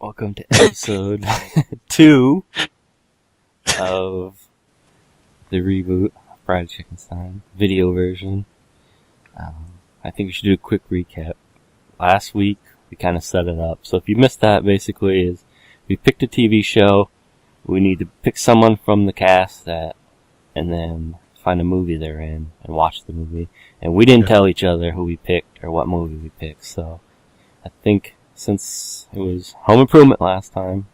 Welcome to episode 2 of the reboot, Fried Chickenstein, video version. I think we should do a quick recap. Last week, we kind of set it up. So if you missed that, basically, is we picked a TV show, we need to pick someone from the cast and then find a movie they're in and watch the movie. And we didn't tell each other who we picked or what movie we picked, so I think since it was Home Improvement last time,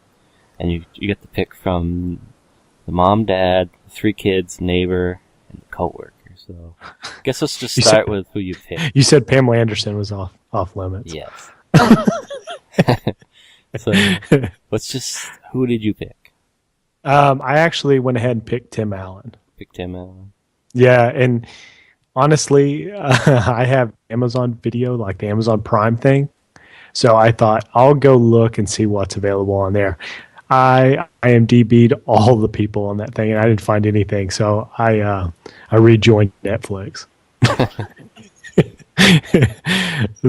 and you get the pick from the mom, dad, the 3 kids, neighbor, and the coworker. So I guess let's just start with who you picked. You said Pamela Anderson was off limits. Yes. So who did you pick? I actually went ahead and picked Tim Allen. Picked Tim Allen. Yeah, and honestly, I have Amazon Video, like the Amazon Prime thing. So I thought I'll go look and see what's available on there. I IMDb'd all the people on that thing, and I didn't find anything. So I rejoined Netflix.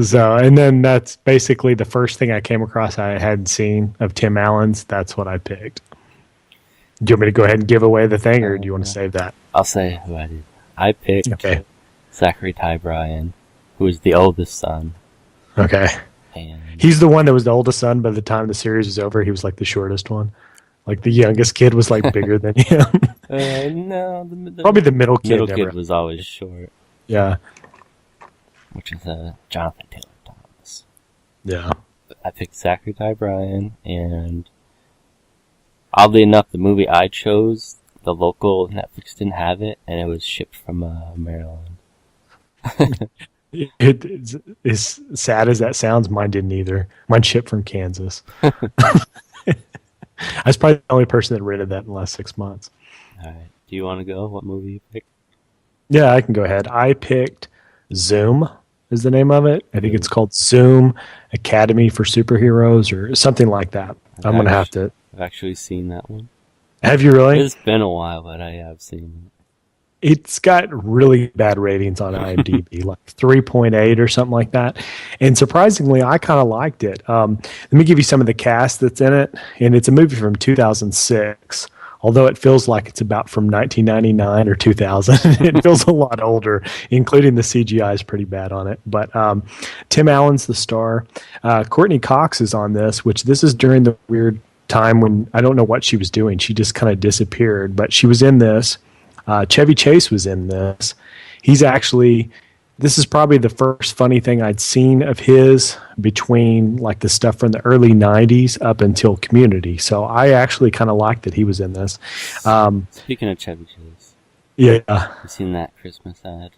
So, and then that's basically the first thing I came across I hadn't seen of Tim Allen's. That's what I picked. Do you want me to go ahead and give away the thing, or do you want to save that? I'll say who I did. I picked Zachary Ty Bryan, who is the oldest son. Okay. And he's the one that was the oldest son. By the time the series was over, he was like the shortest one. Like the youngest kid was like bigger than him. No, probably the middle kid. Middle kid was always short. Yeah. Which is Jonathan Taylor Thomas. Yeah. I picked Zachary Ty Bryan, and oddly enough, the movie I chose, the local Netflix didn't have it, and it was shipped from Maryland. It's as sad as that sounds, mine didn't either. Mine shipped from Kansas. I was probably the only person that rented that in the last 6 months. All right. Do you want to go? What movie you picked? Yeah, I can go ahead. I picked Zoom is the name of it. I think it's called Zoom Academy for Superheroes or something like that. I'm going to have to... I've actually seen that one. Have you really? It's been a while, but I have seen it. It's got really bad ratings on IMDb, like 3.8 or something like that. And surprisingly, I kind of liked it. Let me give you some of the cast that's in it. And it's a movie from 2006, although it feels like it's about from 1999 or 2000. It feels a lot older, including the CGI is pretty bad on it. But Tim Allen's the star. Courtney Cox is on this, which this is during the weird time when I don't know what she was doing. She just kind of disappeared, but she was in this. Chevy Chase was in this. This is probably the first funny thing I'd seen of his between like the stuff from the early 90s up until Community. So I actually kind of liked that he was in this. Speaking of Chevy Chase. Yeah. You seen that Christmas ad?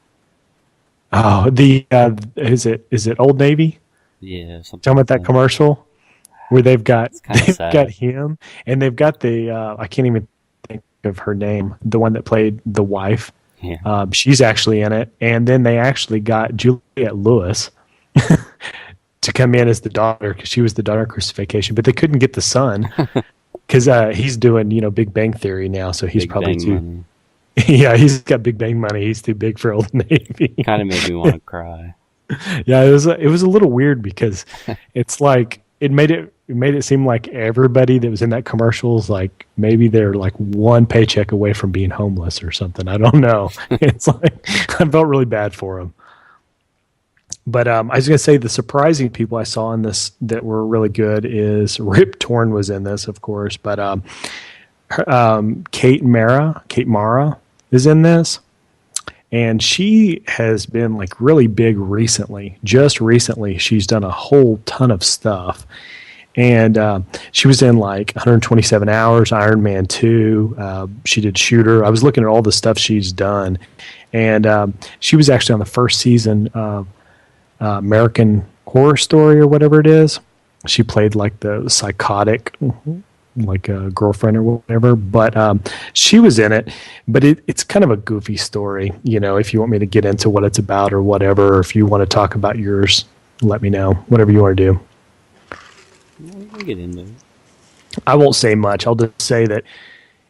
Oh, is it Old Navy? Yeah. Something talking about that commercial where they've got him and they've got I can't even think of her name, the one that played the wife. Yeah. She's actually in it, and then they actually got Juliette Lewis to come in as the daughter because she was the daughter of Christmas Vacation, but they couldn't get the son because he's doing Big Bang Theory now, so he's probably too. Yeah, he's got Big Bang money. He's too big for Old Navy. Kind of made me want to cry. Yeah, it was a little weird because it's like it made it seem like everybody that was in that commercial is like maybe they're like one paycheck away from being homeless or something. I don't know. It's like I felt really bad for them. But I was going to say the surprising people I saw in this that were really good is Rip Torn was in this, of course, but Kate Mara is in this. And she has been like really big recently. Just recently, she's done a whole ton of stuff. And she was in like 127 Hours, Iron Man 2. She did Shooter. I was looking at all the stuff she's done. And she was actually on the first season of American Horror Story or whatever it is. She played like the psychotic like a girlfriend or whatever, but she was in it. But it's kind of a goofy story, if you want me to get into what it's about or whatever, or if you want to talk about yours, let me know. Whatever you want to do. We can get into it. I won't say much. I'll just say that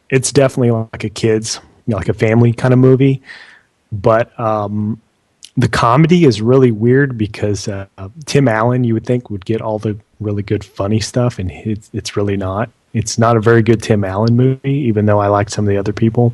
it's definitely like a kid's, like a family kind of movie. But the comedy is really weird because Tim Allen, you would think, would get all the really good funny stuff, and it's really not. It's not a very good Tim Allen movie, even though I like some of the other people.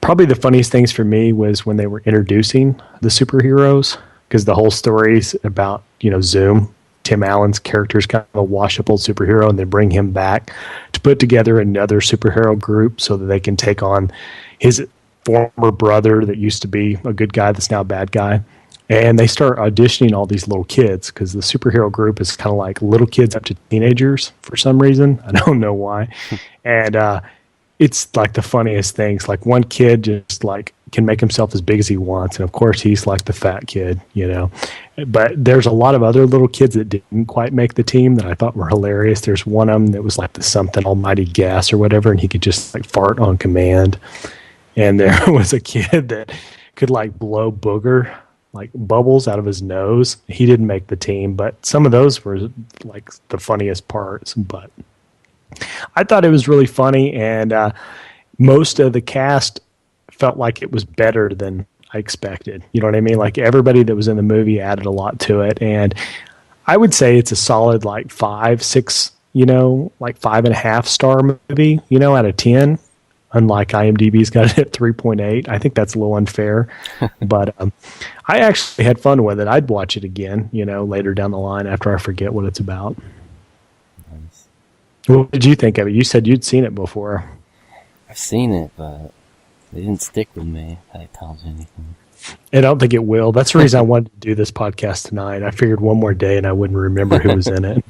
Probably the funniest things for me was when they were introducing the superheroes, because the whole story's about, Zoom. Tim Allen's character is kind of a washed-up old superhero, and they bring him back to put together another superhero group so that they can take on his former brother that used to be a good guy that's now a bad guy. And they start auditioning all these little kids, because the superhero group is kind of like little kids up to teenagers for some reason. I don't know why. And it's like the funniest things. Like one kid just like can make himself as big as he wants, and of course he's like the fat kid, But there's a lot of other little kids that didn't quite make the team that I thought were hilarious. There's one of them that was like the something almighty gas or whatever, and he could just like fart on command. And there was a kid that could like blow booger, like bubbles out of his nose. He didn't make the team, but some of those were like the funniest parts. But I thought it was really funny, and most of the cast felt like it was better than I expected. You know what I mean? Like everybody that was in the movie added a lot to it, and I would say it's a solid like 5, 6, like 5.5 star movie, out of 10. Unlike IMDb's got it at 3.8. I think that's a little unfair, but I actually had fun with it. I'd watch it again, later down the line after I forget what it's about. Nice. What did you think of it? You said you'd seen it before. I've seen it, but it didn't stick with me. If that tells you anything. I don't think it will. That's the reason I wanted to do this podcast tonight. I figured one more day and I wouldn't remember who was in it.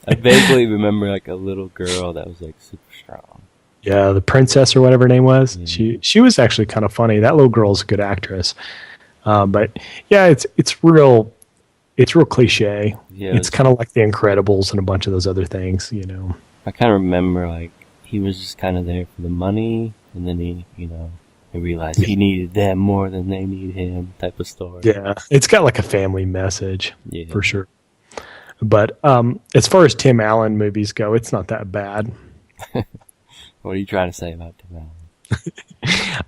I vaguely remember like a little girl that was like super strong. Yeah, the princess or whatever her name was. Yeah. She was actually kind of funny. That little girl's a good actress. But yeah, it's real cliche. Yeah, it's kind of like The Incredibles and a bunch of those other things, I kind of remember like he was just kind of there for the money, and then he realized he needed them more than they need him, type of story. Yeah, it's got like a family message, Yeah. for sure. But as far as Tim Allen movies go, it's not that bad. What are you trying to say about Tim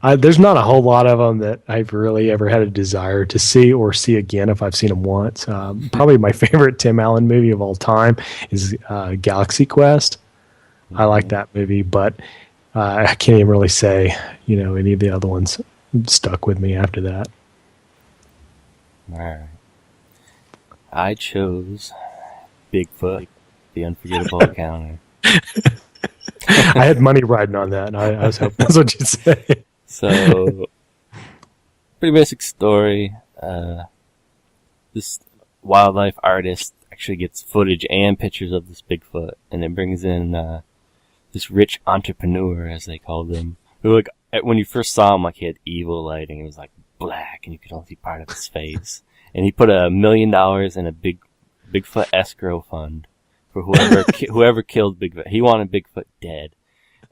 Allen? There's not a whole lot of them that I've really ever had a desire to see or see again if I've seen them once. Probably my favorite Tim Allen movie of all time is Galaxy Quest. I like that movie, but I can't even really say, any of the other ones stuck with me after that. Alright. I chose Bigfoot, the Unforgettable Encounter. I had money riding on that, and I was hoping that's what you'd say. So, pretty basic story. This wildlife artist actually gets footage and pictures of this Bigfoot, and it brings in this rich entrepreneur, as they called him, who, like, when you first saw him, like, he had evil lighting. It was like black, and you could only see part of his face. And he put $1 million in a Bigfoot escrow fund for whoever killed Bigfoot. He wanted Bigfoot dead,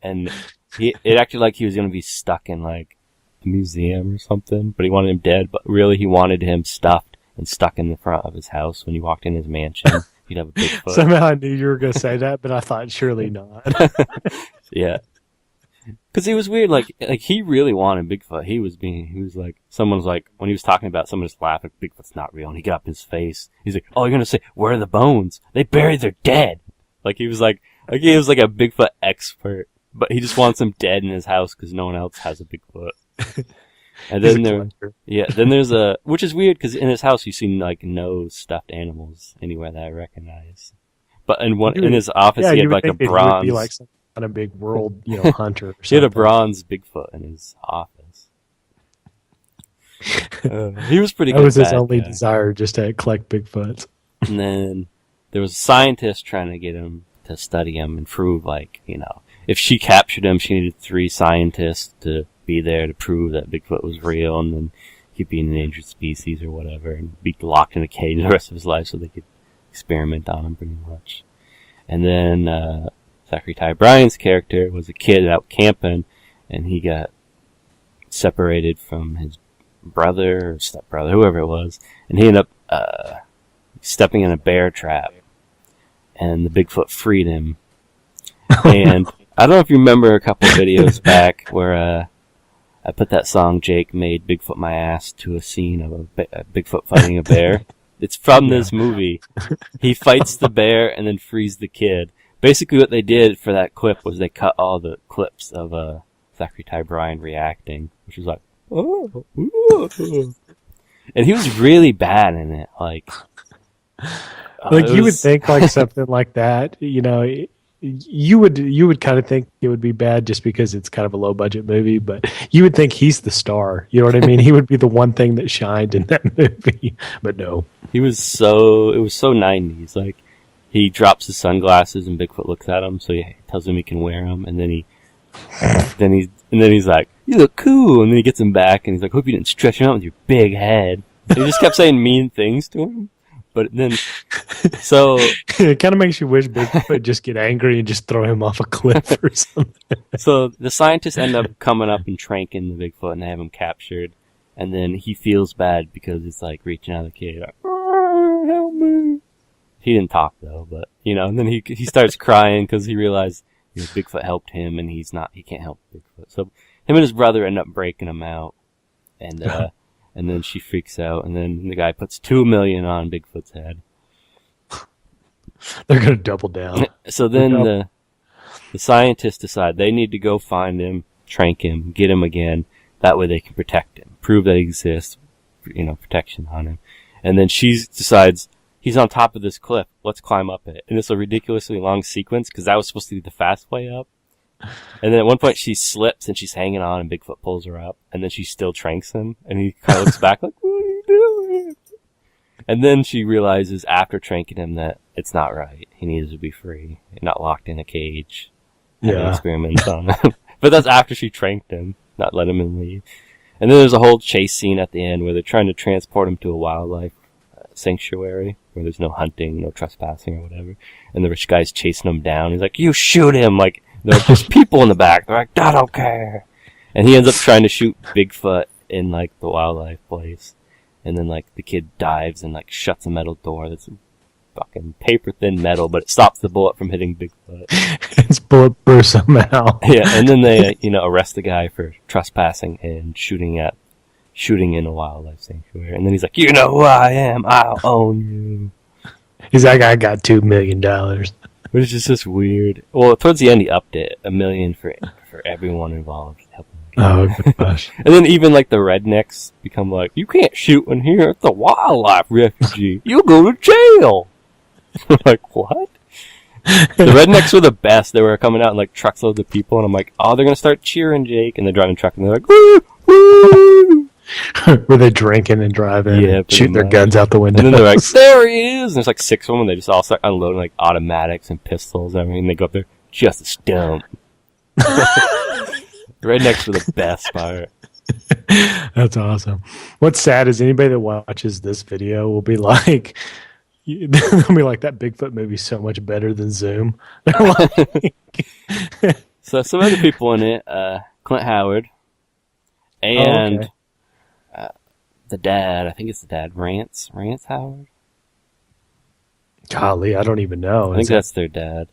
and it acted like he was going to be stuck in like a museum or something. But he wanted him dead. But really, he wanted him stuffed and stuck in the front of his house. When you walked in his mansion, he'd have a Bigfoot. Somehow I knew you were going to say that, but I thought surely not. Yeah. Because he was weird, like he really wanted Bigfoot. He was like, someone's like, when he was talking about it, someone just laughed, like, Bigfoot's not real, and he got up his face. He's like, oh, you're gonna say, where are the bones? They buried their dead. Like he was like a Bigfoot expert, but he just wants him dead in his house because no one else has a Bigfoot. And then then there's which is weird because in his house you see like no stuffed animals anywhere that I recognize. But in his office he had like a bronze. Be like some kind of big world, hunter. Or he had a bronze Bigfoot in his office. He was pretty good. That was his only desire, just to collect Bigfoots. And then there was a scientist trying to get him to study him and prove, like, if she captured him, she needed 3 scientists to be there to prove that Bigfoot was real, and then he'd be an endangered species or whatever, and be locked in a cage the rest of his life so they could experiment on him pretty much. And then Zachary Ty Bryan's character was a kid out camping, and he got separated from his brother or stepbrother, whoever it was, and he ended up stepping in a bear trap, and the Bigfoot freed him. And I don't know if you remember a couple of videos back where I put that song Jake made, Bigfoot My Ass, to a scene of a Bigfoot fighting a bear. It's from this movie. He fights the bear and then frees the kid. Basically what they did for that clip was they cut all the clips of Zachary Ty Bryan reacting, which was like, oh, ooh. And he was really bad in it. Like you would think like something like that, you know, you would kind of think it would be bad just because it's kind of a low budget movie, but you would think he's the star. You know what I mean? He would be the one thing that shined in that movie, but no. It was so 90s. Like, he drops his sunglasses and Bigfoot looks at him, so he tells him he can wear them, and then he's like, you look cool, and then he gets him back, and he's like, hope you didn't stretch him out with your big head. And he just kept saying mean things to him. But then, so... It kind of makes you wish Bigfoot would just get angry and just throw him off a cliff or something. So the scientists end up coming up and tranking the Bigfoot, and they have him captured. And then he feels bad because it's like reaching out of the kid, like, help me. He didn't talk though, but you know, and then he starts crying because he realized, you know, Bigfoot helped him and he can't help Bigfoot. So him and his brother end up breaking him out, and then she freaks out, and then the guy puts $2 million on Bigfoot's head. They're gonna double down. So then the scientists decide they need to go find him, trank him, get him again. That way they can protect him, prove that he exists, you know, protection on him. And then she decides, he's on top of this cliff, let's climb up it. And it's a ridiculously long sequence, because that was supposed to be the fast way up. And then at one point she slips and she's hanging on and Bigfoot pulls her up. And then she still tranks him, and he kind of looks back like, what are you doing? And then she realizes after tranking him that it's not right. He needs to be free, not locked in a cage. Yeah. Experiments on him. But that's after she tranked him, not let him in leave. And then there's a whole chase scene at the end where they're trying to transport him to a wildlife sanctuary where there's no hunting, no trespassing or whatever. And the rich guy's chasing him down. He's like, you shoot him! Like, there's people in the back. They're like, I don't care. And he ends up trying to shoot Bigfoot in like the wildlife place. And then like the kid dives and like shuts a metal door that's fucking paper thin metal, but it stops the bullet from hitting Bigfoot. It's bulletproof somehow. Yeah, and then they, arrest the guy for trespassing and shooting in a wildlife sanctuary. And then he's like, you know who I am, I'll own you. He's like, I got $2 million. Which is just weird. Well, towards the end he upped it, $1 million for everyone involved. Oh gosh. And then even like the rednecks become like, you can't shoot in here, it's a wildlife refugee. You'll go to jail. Like, what? The rednecks were the best. They were coming out in like truckloads of people, and I'm like, oh, they're gonna start cheering Jake, and they're driving a truck, and they're like, woo, woo. Were they drinking and driving? Yeah, and shooting their guns out the window. And then they're like, there he is! And there's like 6 of them, and they just all start unloading like automatics and pistols and everything. They go up there, just a stump. The rednecks were the best part. That's awesome. What's sad is anybody that watches this video will be like, they'll be like, that Bigfoot movie's so much better than Zoom. So some other people in it, Clint Howard, and the dad, I think it's the dad, Rance Howard? Golly, I don't even know. I think that's their dad.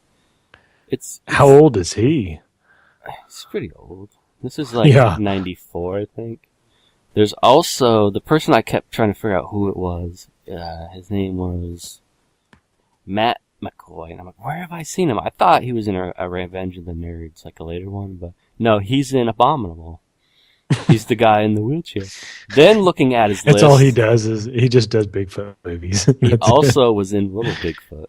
How old is he? He's pretty old. This is like 94, I think. There's also the person I kept trying to figure out who it was. His name was Matt McCoy, and I'm like, where have I seen him? I thought he was in a Revenge of the Nerds, like a later one, but no, he's in Abominable. He's the guy in the wheelchair. Then looking at his list, that's all he does is he just does Bigfoot movies. He also was in Little Bigfoot,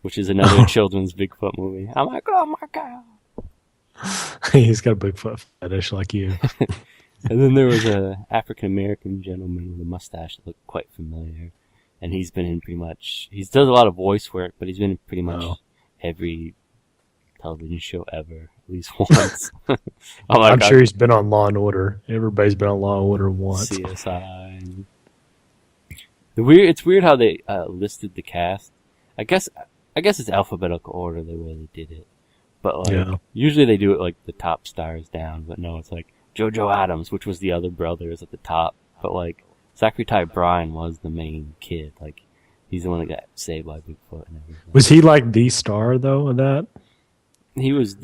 which is another children's Bigfoot movie. I'm like, oh my god. He's got a Bigfoot fetish like you. And then there was a African American gentleman with a mustache that looked quite familiar, and he's been in pretty much. He does a lot of voice work, but he's been in pretty much every television show ever, at least once. I'm sure he's been on Law and Order. Everybody's been on Law and Order once. CSI. It's weird how they listed the cast. I guess it's alphabetical order the way they did it. But usually they do it like the top stars down, but no, it's like JoJo Adams, which was the other brother, is at the top. But like Zachary Ty Bryan was the main kid. Like he's the one that got saved by Bigfoot and everything. Was he like the star though of that? He was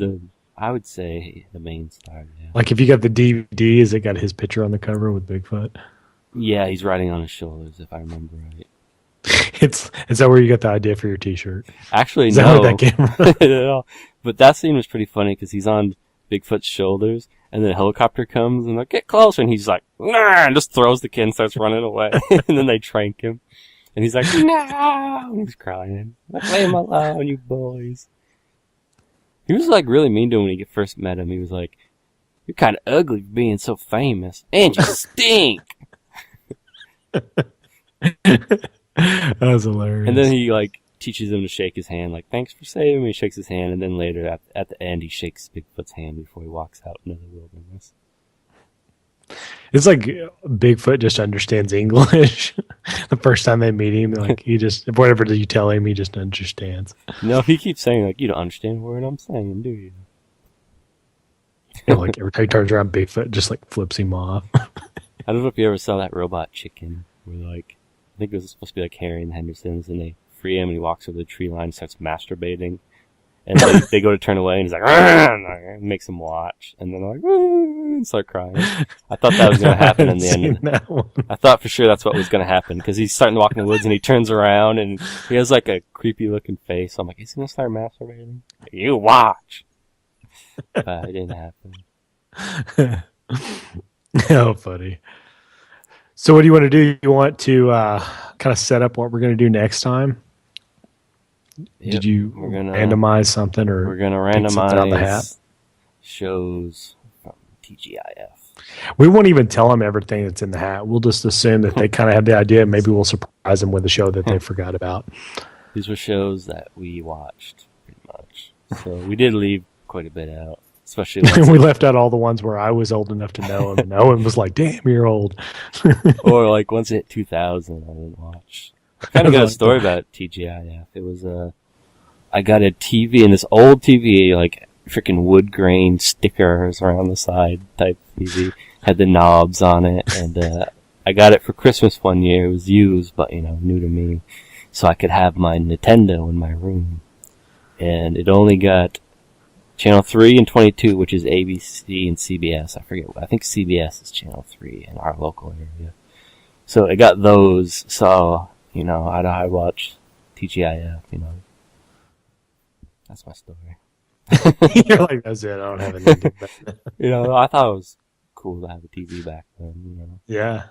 I would say the main star. Yeah. Like if you got the DVD, has it got his picture on the cover with Bigfoot? Yeah, he's riding on his shoulders, if I remember right. Is that where you got the idea for your T-shirt? Actually, Is that where no. that came from? Not at all. But that scene was pretty funny because he's on Bigfoot's shoulders, and then a helicopter comes and like, get closer, and he's like, nah, and just throws the kid and starts running away. And then they trank him, and he's like, no, and he's crying. Like, leave him alone, you boys. He was like really mean to him when he first met him. He was like, you're kind of ugly for being so famous, and you stink. That was hilarious. And then he like teaches him to shake his hand, like, thanks for saving me. He shakes his hand, and then later at the end he shakes Bigfoot's hand before he walks out into the wilderness. It's like Bigfoot just understands English. The first time they meet him, like he just whatever you tell him, he just understands. No, he keeps saying like, you don't understand a word I'm saying, do you? You know, like every time he turns around, Bigfoot just like flips him off. I don't know if you ever saw that robot chicken where like, I think it was supposed to be like Harry and the Hendersons, and they free him and he walks over the tree line and starts masturbating. And they go to turn away and he's like, and makes them watch. And then they're like, and start crying. I thought that was going to happen in the end. That one. I thought for sure that's what was going to happen because he's starting to walk in the woods and he turns around and he has like a creepy looking face. So I'm like, is he going to start masturbating? You watch. But it didn't happen. Oh, funny. So what do you want to do? You want to kind of set up what we're going to do next time? Yep, Did you we're gonna randomize something or we're gonna pick something out of the hat? randomize shows from TGIF. We won't even tell them everything that's in the hat. We'll just assume that they kind of have the idea. Maybe we'll surprise them with a show that they forgot about. These were shows that we watched pretty much. So we did leave quite a bit out, especially We left out all the ones where I was old enough to know them, and Owen was like, "Damn, you're old." or like once it hit 2000, I didn't watch. I kind of got a story about TGIF. It was I got a TV, and this old TV, like freaking wood grain stickers around the side type TV, had the knobs on it, and I got it for Christmas one year. It was used, but new to me, so I could have my Nintendo in my room, and it only got Channel 3 and 22, which is ABC and CBS. I forget. I think CBS is Channel 3 in our local area. So it got those, so I watch TGIF, That's my story. You're like, "That's it. I don't have anything." I thought it was cool to have a TV back then, Yeah.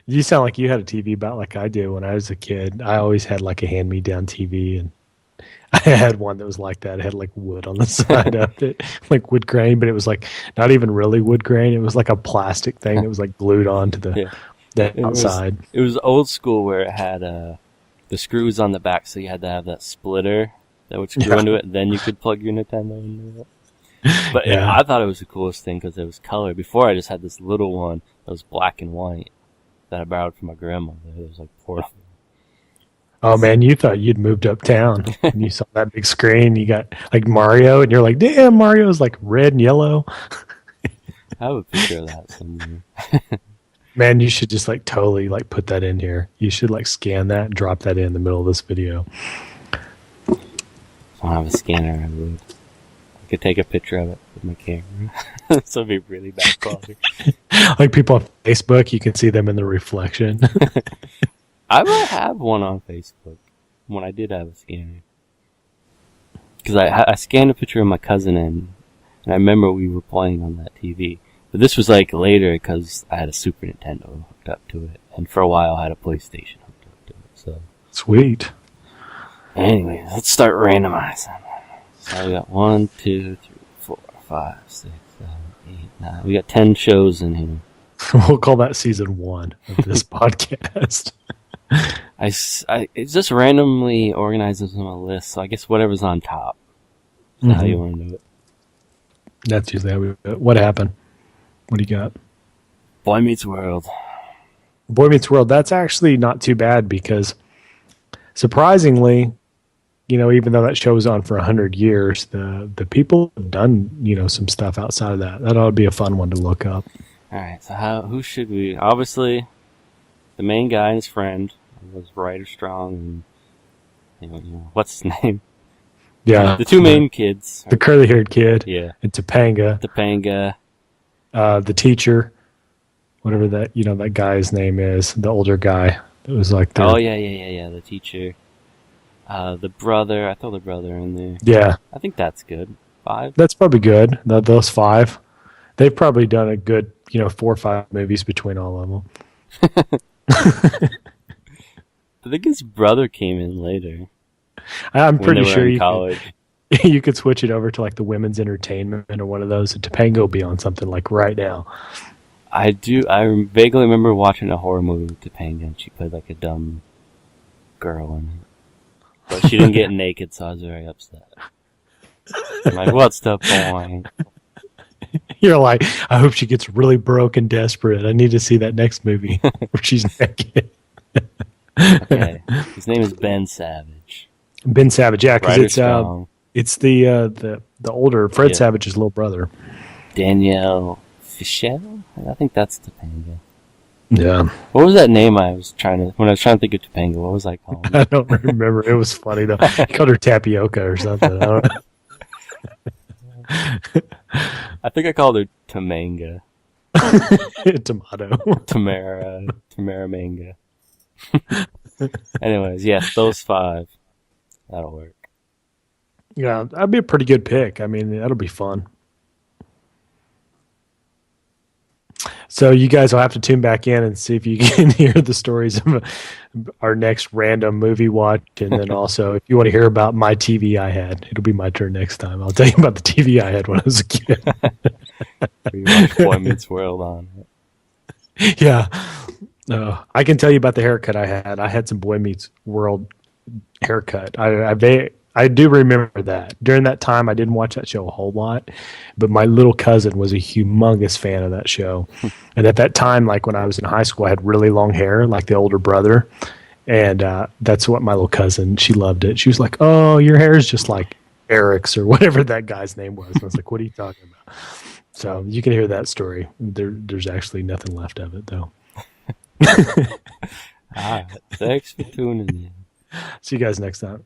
You sound like you had a TV about like I did when I was a kid. I always had like a hand-me-down TV, and I had one that was like that. It had like wood on the side of it, like wood grain, but it was like not even really wood grain. It was like a plastic thing that was like glued onto the outside. It was old school where it had the screws on the back, so you had to have that splitter that would screw into it, and then you could plug your Nintendo into it. But I thought it was the coolest thing because it was color. Before I just had this little one that was black and white that I borrowed from my grandmother. It was like portable. Oh man, you thought you'd moved uptown and you saw that big screen. You got like Mario, and you're like, "Damn, Mario's like red and yellow." I have a picture of that somewhere. Man, you should just like totally like put that in here. You should like scan that and drop that in the middle of this video. If I don't have a scanner, I would. I could take a picture of it with my camera. So it'd be really bad quality. Like people on Facebook, you can see them in the reflection. I might have one on Facebook when I did have a scanner. Because I scanned a picture of my cousin and I remember we were playing on that TV. But this was like later because I had a Super Nintendo hooked up to it. And for a while I had a PlayStation hooked up to it. So Sweet. anyway, let's start randomizing. So we got 1, 2, 3, 4, 5, 6, 7, 8, 9. We got 10 shows in here. We'll call that season 1 of this podcast. It's just randomly organizes on a list, so I guess whatever's on top. Is how you want to do it. That's usually how we do it. What happened? What do you got? Boy Meets World. Boy Meets World. That's actually not too bad because surprisingly, even though that show was on for 100 years, the people have done, some stuff outside of that. That ought to be a fun one to look up. All right, so who should we? Obviously, the main guy and his friend was Ryder Strong, and what's his name? Yeah, the two main kids. The curly-haired kid. Yeah, and Topanga. The teacher, whatever that that guy's name is, the older guy It was like their, Oh yeah. The teacher, the brother. I throw the brother in there. yeah, I think that's good. 5. that's probably good. Those five, they've probably done a good, 4 or 5 movies between all of them. I think his brother came in later I'm when they pretty were sure in you college. you could switch it over to like the women's entertainment or one of those, and Topanga will be on something like right now. I do. I vaguely remember watching a horror movie with Topanga, and she played like a dumb girl in it, but she didn't get naked, so I was very upset. I'm like, what's the point? You're like, I hope she gets really broke and desperate. I need to see that next movie where she's naked. Okay, his name is Ben Savage. Ben Savage, yeah, because Ryder Strong, it's the older Fred Yeah. Savage's little brother. Danielle Fischel. I think that's Topanga. Yeah, What was that name I was trying to when I was trying to think of Topanga? What was I calling I her? don't remember. It was funny though. He called her tapioca or something. I don't know. I think I called her Tamanga. Tomato. Tamara Manga. Anyways, yes, those 5. That'll work. Yeah, that'd be a pretty good pick. I mean, that'll be fun. So you guys will have to tune back in and see if you can hear the stories of our next random movie watch. And then also, if you want to hear about my TV I had, it'll be my turn next time. I'll tell you about the TV I had when I was a kid. We watched Boy Meets World on it. Yeah. I can tell you about the haircut I had. I had some Boy Meets World haircut. I do remember that. During that time, I didn't watch that show a whole lot, but my little cousin was a humongous fan of that show. And at that time, like when I was in high school, I had really long hair, like the older brother. And that's what my little cousin, she loved it. She was like, oh, your hair is just like Eric's or whatever that guy's name was. And I was like, what are you talking about? So you can hear that story. There's actually nothing left of it, though. Alright, thanks for tuning in. See you guys next time.